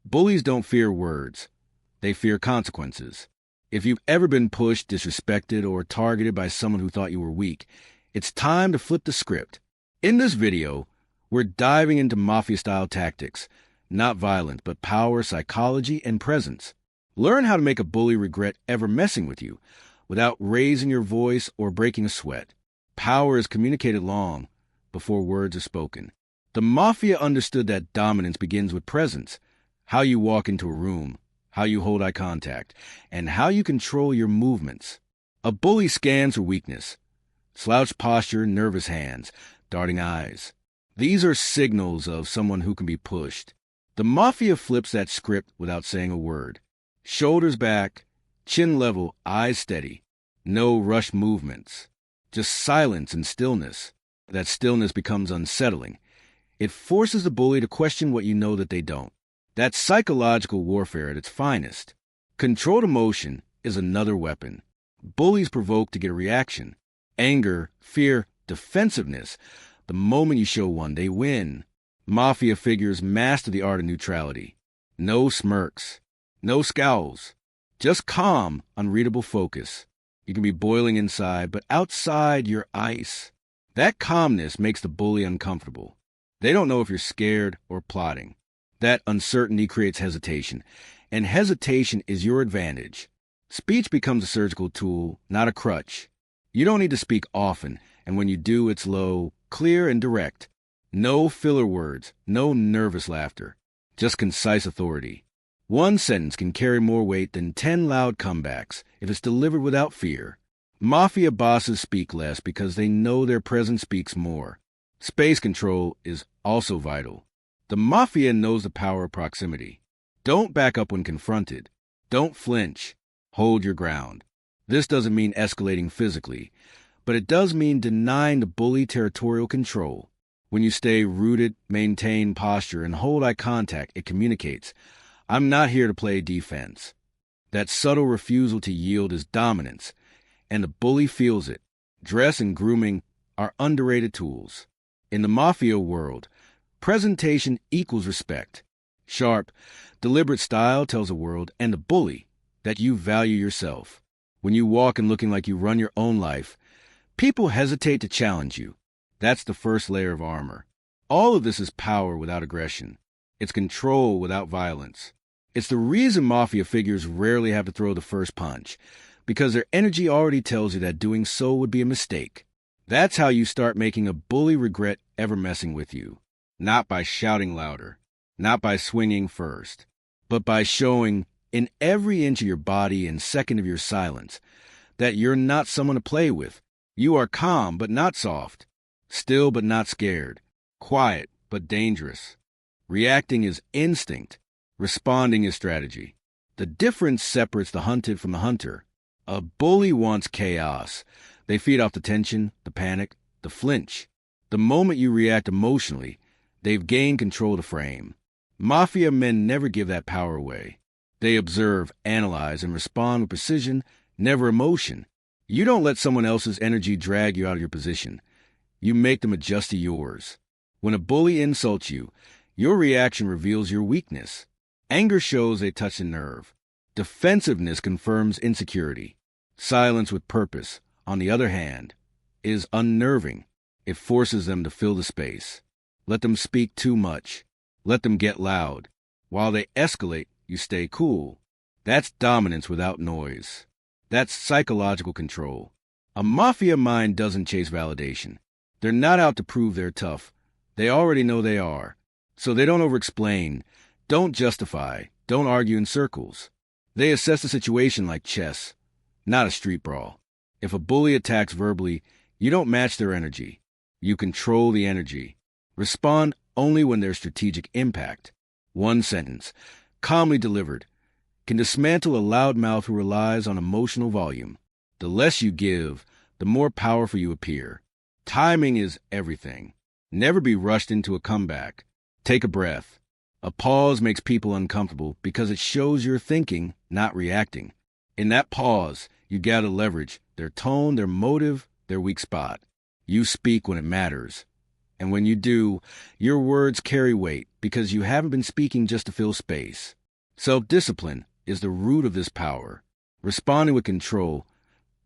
Bullies don't fear words. They fear consequences. If you've ever been pushed, disrespected, or targeted by someone who thought you were weak, it's time to flip the script. In this video, we're diving into Mafia-style tactics, not violence, but power, psychology, and presence. Learn how to make a bully regret ever messing with you without raising your voice or breaking a sweat. Power is communicated long before words are spoken. The Mafia understood that dominance begins with presence, how you walk into a room, how you hold eye contact, and how you control your movements. A bully scans for weakness, slouched posture, nervous hands, darting eyes. These are signals of someone who can be pushed. The Mafia flips that script without saying a word. Shoulders back, chin level, eyes steady. No rush movements. Just silence and stillness. That stillness becomes unsettling. It forces the bully to question what you know that they don't. That's psychological warfare at its finest. Controlled emotion is another weapon. Bullies provoke to get a reaction. Anger, fear, defensiveness. The moment you show one, they win. Mafia figures master the art of neutrality. No smirks. No scowls. Just calm, unreadable focus. You can be boiling inside, but outside you're ice. That calmness makes the bully uncomfortable. They don't know if you're scared or plotting. That uncertainty creates hesitation, and hesitation is your advantage. Speech becomes a surgical tool, not a crutch. You don't need to speak often, and when you do, it's low, clear, and direct. No filler words, no nervous laughter, just concise authority. One sentence can carry more weight than 10 loud comebacks if it's delivered without fear. Mafia bosses speak less because they know their presence speaks more. Space control is also vital. The Mafia knows the power of proximity. Don't back up when confronted. Don't flinch. Hold your ground. This doesn't mean escalating physically, but it does mean denying the bully territorial control. When you stay rooted, maintain posture, and hold eye contact, it communicates, I'm not here to play defense. That subtle refusal to yield is dominance, and the bully feels it. Dress and grooming are underrated tools. In the Mafia world, presentation equals respect. Sharp, deliberate style tells the world and the bully that you value yourself. When you walk in looking like you run your own life, people hesitate to challenge you. That's the first layer of armor. All of this is power without aggression. It's control without violence. It's the reason Mafia figures rarely have to throw the first punch, because their energy already tells you that doing so would be a mistake. That's how you start making a bully regret ever messing with you. Not by shouting louder, not by swinging first, but by showing in every inch of your body and second of your silence that you're not someone to play with. You are calm but not soft, still but not scared, quiet but dangerous. Reacting is instinct. Responding is strategy. The difference separates the hunted from the hunter. A bully wants chaos. They feed off the tension, the panic, the flinch. The moment you react emotionally, they've gained control of the frame. Mafia men never give that power away. They observe, analyze, and respond with precision, never emotion. You don't let someone else's energy drag you out of your position. You make them adjust to yours. When a bully insults you, your reaction reveals your weakness. Anger shows they touch a nerve. Defensiveness confirms insecurity. Silence with purpose, on the other hand, is unnerving. It forces them to fill the space. Let them speak too much. Let them get loud. While they escalate, you stay cool. That's dominance without noise. That's psychological control. A Mafia mind doesn't chase validation. They're not out to prove they're tough. They already know they are. So they don't over-explain, don't justify, don't argue in circles. They assess the situation like chess, not a street brawl. If a bully attacks verbally, you don't match their energy. You control the energy. Respond only when there's strategic impact. One sentence, calmly delivered, can dismantle a loudmouth who relies on emotional volume. The less you give, the more powerful you appear. Timing is everything. Never be rushed into a comeback. Take a breath. A pause makes people uncomfortable because it shows you're thinking, not reacting. In that pause, you gather leverage, their tone, their motive, their weak spot. You speak when it matters. And when you do, your words carry weight because you haven't been speaking just to fill space. Self-discipline is the root of this power. Responding with control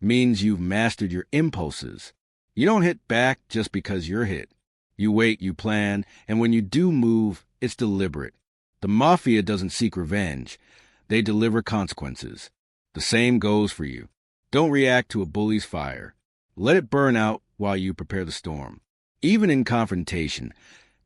means you've mastered your impulses. You don't hit back just because you're hit. You wait, you plan, and when you do move, it's deliberate. The Mafia doesn't seek revenge. They deliver consequences. The same goes for you. Don't react to a bully's fire. Let it burn out while you prepare the storm. Even in confrontation,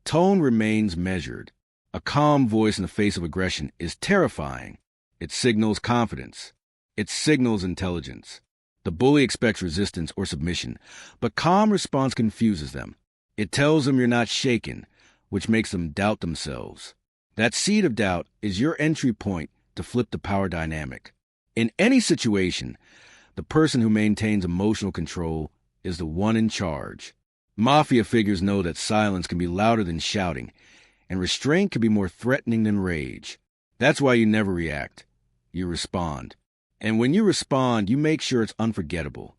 tone remains measured. A calm voice in the face of aggression is terrifying. It signals confidence. It signals intelligence. The bully expects resistance or submission, but calm response confuses them. It tells them you're not shaken, which makes them doubt themselves. That seed of doubt is your entry point to flip the power dynamic. In any situation, the person who maintains emotional control is the one in charge. Mafia figures know that silence can be louder than shouting, and restraint can be more threatening than rage. That's why you never react. You respond. And when you respond, you make sure it's unforgettable.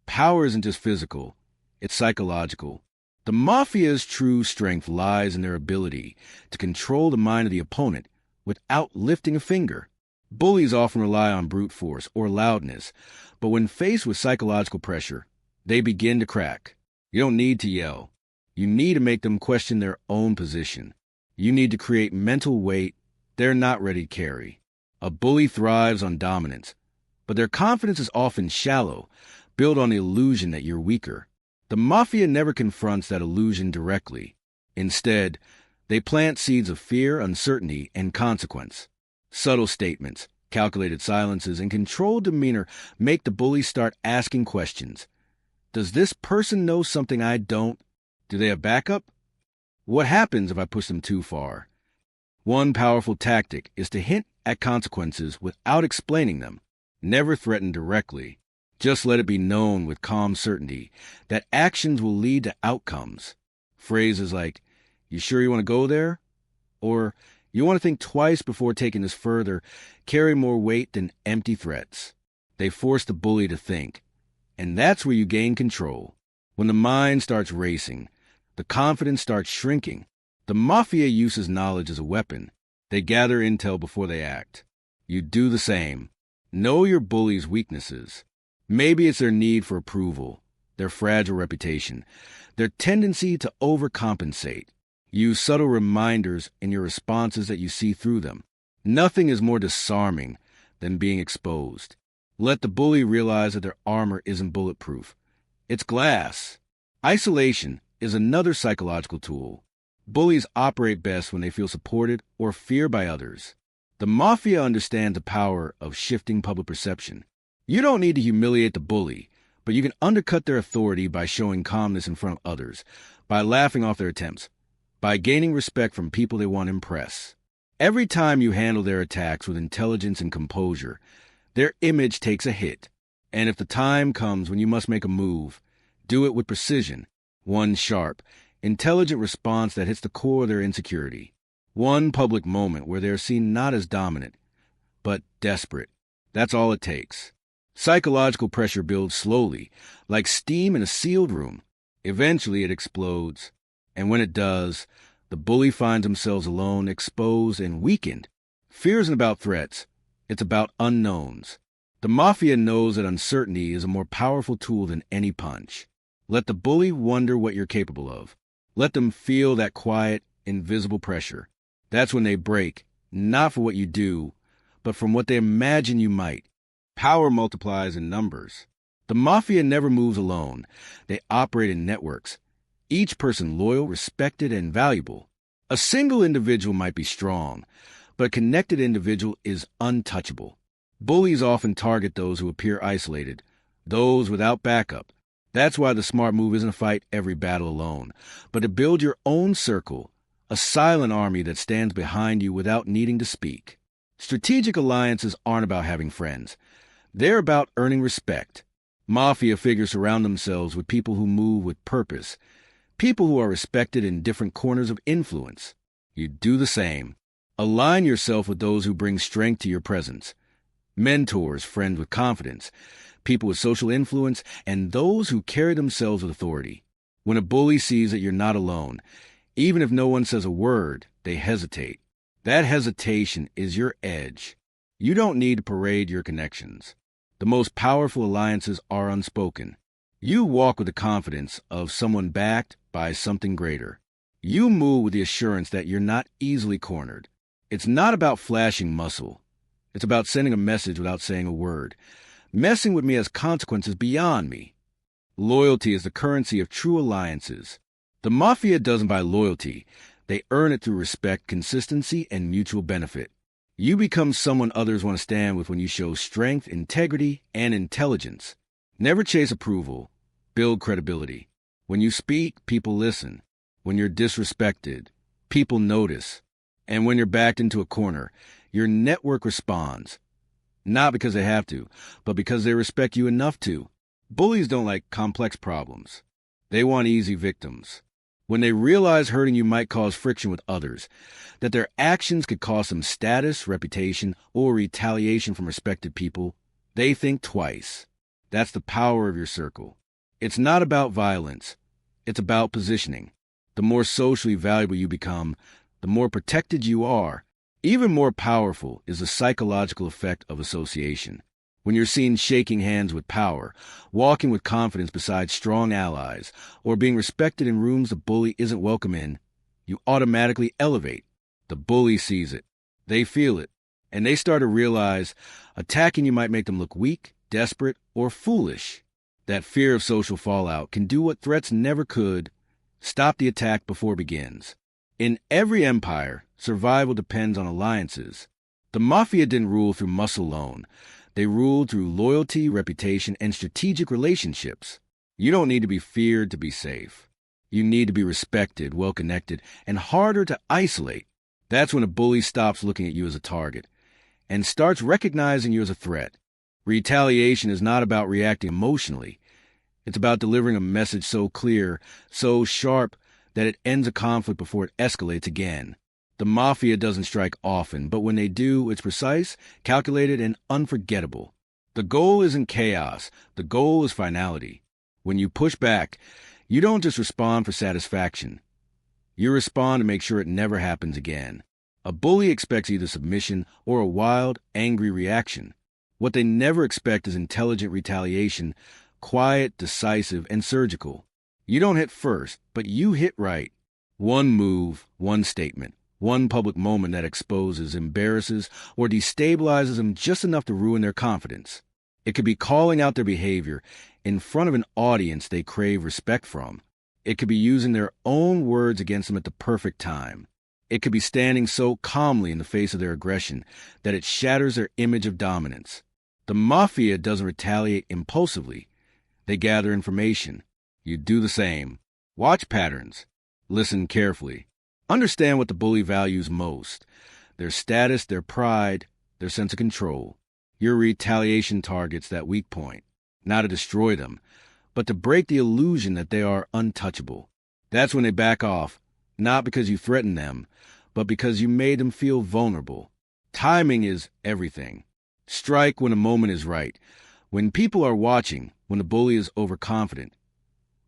Power isn't just physical, it's psychological. The Mafia's true strength lies in their ability to control the mind of the opponent without lifting a finger. Bullies often rely on brute force or loudness, but when faced with psychological pressure, they begin to crack. You don't need to yell. You need to make them question their own position. You need to create mental weight they're not ready to carry. A bully thrives on dominance, but their confidence is often shallow, built on the illusion that you're weaker. The Mafia never confronts that illusion directly. Instead, they plant seeds of fear, uncertainty, and consequence. Subtle statements, calculated silences, and controlled demeanor make the bully start asking questions. Does this person know something I don't? Do they have backup? What happens if I push them too far? One powerful tactic is to hint at consequences without explaining them. Never threaten directly. Just let it be known with calm certainty that actions will lead to outcomes. Phrases like, "You sure you want to go there?" or "You want to think twice before taking this further," carry more weight than empty threats. They force the bully to think. And that's where you gain control. When the mind starts racing, the confidence starts shrinking. The Mafia uses knowledge as a weapon. They gather intel before they act. You do the same. Know your bully's weaknesses. Maybe it's their need for approval, their fragile reputation, their tendency to overcompensate. Use subtle reminders in your responses that you see through them. Nothing is more disarming than being exposed. Let the bully realize that their armor isn't bulletproof. It's glass. Isolation is another psychological tool. Bullies operate best when they feel supported or feared by others. The Mafia understands the power of shifting public perception. You don't need to humiliate the bully, but you can undercut their authority by showing calmness in front of others, by laughing off their attempts, by gaining respect from people they want to impress. Every time you handle their attacks with intelligence and composure, their image takes a hit. And if the time comes when you must make a move, do it with precision. One sharp, intelligent response that hits the core of their insecurity. One public moment where they're seen not as dominant, but desperate. That's all it takes. Psychological pressure builds slowly, like steam in a sealed room. Eventually it explodes. And when it does, the bully finds themselves alone, exposed, and weakened. Fear isn't about threats. It's about unknowns. The Mafia knows that uncertainty is a more powerful tool than any punch. Let the bully wonder what you're capable of. Let them feel that quiet, invisible pressure. That's when they break, not for what you do, but from what they imagine you might. Power multiplies in numbers. The Mafia never moves alone. They operate in networks. Each person loyal, respected, and valuable. A single individual might be strong, but a connected individual is untouchable. Bullies often target those who appear isolated, those without backup. That's why the smart move isn't to fight every battle alone, but to build your own circle, a silent army that stands behind you without needing to speak. Strategic alliances aren't about having friends. They're about earning respect. Mafia figures surround themselves with people who move with purpose, people who are respected in different corners of influence. You do the same. Align yourself with those who bring strength to your presence. Mentors, friends with confidence, people with social influence, and those who carry themselves with authority. When a bully sees that you're not alone, even if no one says a word, they hesitate. That hesitation is your edge. You don't need to parade your connections. The most powerful alliances are unspoken. You walk with the confidence of someone backed by something greater. You move with the assurance that you're not easily cornered. It's not about flashing muscle. It's about sending a message without saying a word. Messing with me has consequences beyond me. Loyalty is the currency of true alliances. The Mafia doesn't buy loyalty. They earn it through respect, consistency, and mutual benefit. You become someone others want to stand with when you show strength, integrity, and intelligence. Never chase approval. Build credibility. When you speak, people listen. When you're disrespected, people notice. And when you're backed into a corner, your network responds. Not because they have to, but because they respect you enough to. Bullies don't like complex problems. They want easy victims. When they realize hurting you might cause friction with others, that their actions could cost them status, reputation, or retaliation from respected people, they think twice. That's the power of your circle. It's not about violence. It's about positioning. The more socially valuable you become, the more protected you are. Even more powerful is the psychological effect of association. When you're seen shaking hands with power, walking with confidence beside strong allies, or being respected in rooms the bully isn't welcome in, you automatically elevate. The bully sees it. They feel it. And they start to realize attacking you might make them look weak, desperate, or foolish. That fear of social fallout can do what threats never could: stop the attack before it begins. In every empire, survival depends on alliances. The Mafia didn't rule through muscle alone. They ruled through loyalty, reputation, and strategic relationships. You don't need to be feared to be safe. You need to be respected, well-connected, and harder to isolate. That's when a bully stops looking at you as a target and starts recognizing you as a threat. Retaliation is not about reacting emotionally. It's about delivering a message so clear, so sharp, that it ends a conflict before it escalates again. The Mafia doesn't strike often, but when they do, it's precise, calculated, and unforgettable. The goal isn't chaos. The goal is finality. When you push back, you don't just respond for satisfaction. You respond to make sure it never happens again. A bully expects either submission or a wild, angry reaction. What they never expect is intelligent retaliation, quiet, decisive, and surgical. You don't hit first, but you hit right. One move, one statement. One public moment that exposes, embarrasses, or destabilizes them just enough to ruin their confidence. It could be calling out their behavior in front of an audience they crave respect from. It could be using their own words against them at the perfect time. It could be standing so calmly in the face of their aggression that it shatters their image of dominance. The Mafia doesn't retaliate impulsively. They gather information. You do the same. Watch patterns. Listen carefully. Understand what the bully values most: their status, their pride, their sense of control. Your retaliation targets that weak point, not to destroy them, but to break the illusion that they are untouchable. That's when they back off, not because you threatened them, but because you made them feel vulnerable. Timing is everything. Strike when a moment is right, when people are watching, when the bully is overconfident,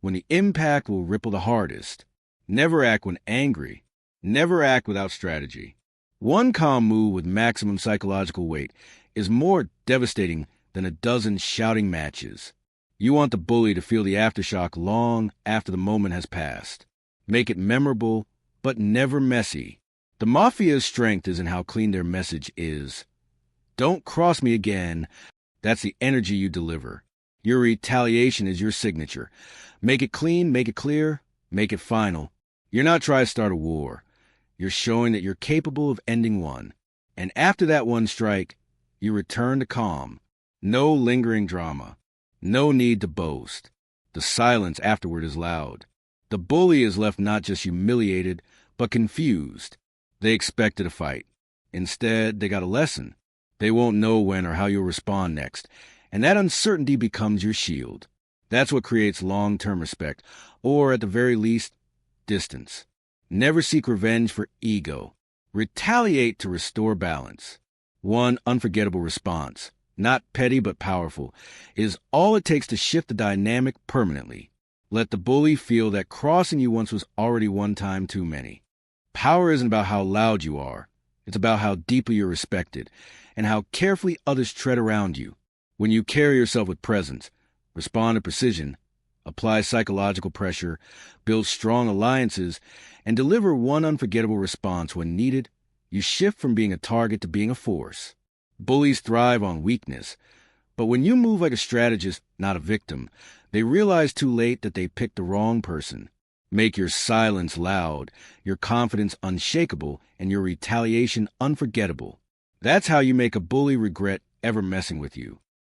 when the impact will ripple the hardest. Never act when angry. Never act without strategy. One calm move with maximum psychological weight is more devastating than a dozen shouting matches. You want the bully to feel the aftershock long after the moment has passed. Make it memorable, but never messy. The Mafia's strength is in how clean their message is. Don't cross me again. That's the energy you deliver. Your retaliation is your signature. Make it clean, make it clear, make it final. You're not trying to start a war. You're showing that you're capable of ending one. And after that one strike, you return to calm. No lingering drama. No need to boast. The silence afterward is loud. The bully is left not just humiliated, but confused. They expected a fight. Instead, they got a lesson. They won't know when or how you'll respond next. And that uncertainty becomes your shield. That's what creates long-term respect, or at the very least, distance. Never seek revenge for ego. Retaliate to restore balance. One unforgettable response, not petty but powerful, is all it takes to shift the dynamic permanently. Let the bully feel that crossing you once was already one time too many. Power isn't about how loud you are. It's about how deeply you're respected and how carefully others tread around you. When you carry yourself with presence, respond to precision, apply psychological pressure, build strong alliances, and deliver one unforgettable response when needed, you shift from being a target to being a force. Bullies thrive on weakness, but when you move like a strategist, not a victim, they realize too late that they picked the wrong person. Make your silence loud, your confidence unshakable, and your retaliation unforgettable. That's how you make a bully regret ever messing with you.